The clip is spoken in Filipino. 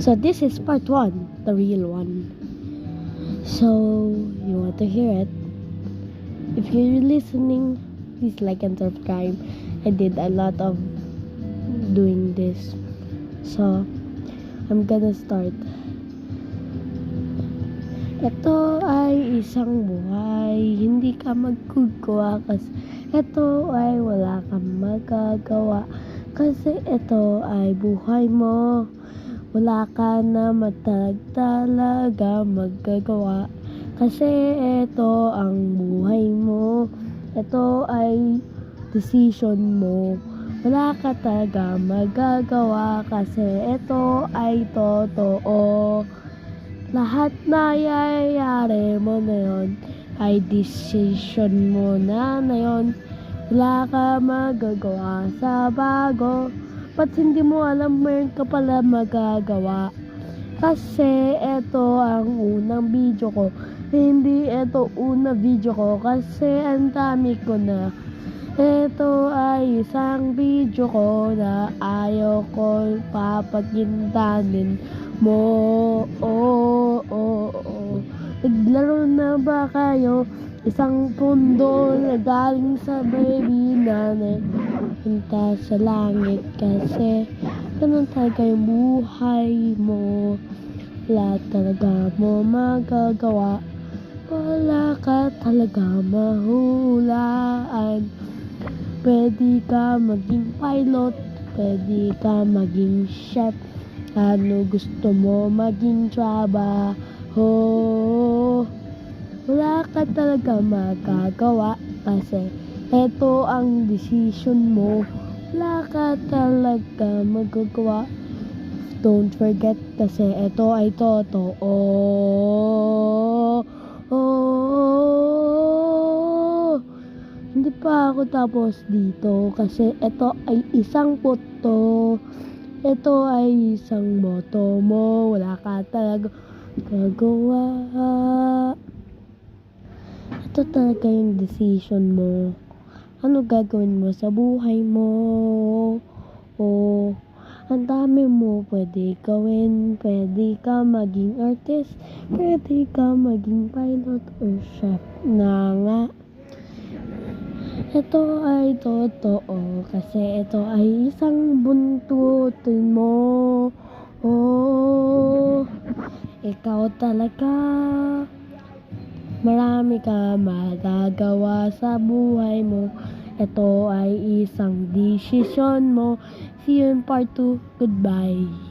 So this is part 1, the real one. So you want to hear it? If you're listening, please like and subscribe. I did a lot of doing this. So I'm gonna start. Ito ay isang buhay, hindi ka magkukuha kasi ito ay wala kang magagawa. Kasi ito ay buhay mo, wala ka na talaga magagawa. Kasi ito ang buhay mo, ito ay decision mo, wala ka talaga magagawa. Kasi ito ay totoo. Lahat na yayari mo na yun ay decision mo na yun. Wala ka magagawa sa bago. Ba't hindi mo alam meron ka pala magagawa? Kasi ito ang unang video ko. Hindi ito unang video ko kasi ang dami ko na. Ito ay isang video ko na ayaw ko papagindanin mo. Naglaro na ba kayo? Isang pundo na galing sa baby nanay punta sa langit. Kasi ganun talaga yung buhay mo, wala talaga mo magagawa. Wala ka talaga mahulaan. Pwede ka maging pilot, pwede ka maging chef, ano gusto mo maging trabaho. Wala ka talaga magagawa kasi eto ang decision mo. Wala ka talaga magagawa. Don't forget kasi eto ay totoo. Hindi pa ako tapos dito kasi ito ay isang puto. Ito ay isang moto mo, wala ka talaga gagawa. Ito talaga yung decision mo. Ano gagawin mo sa buhay mo? Ang dami mo pwede gawin. Pwede ka maging artist, pwede ka maging pilot or chef na nga. Ito ay totoo kasi ito ay isang buntutin mo. Ikaw talaga. Marami ka magagawa sa buhay mo. Ito ay isang desisyon mo. See you in part 2. Goodbye.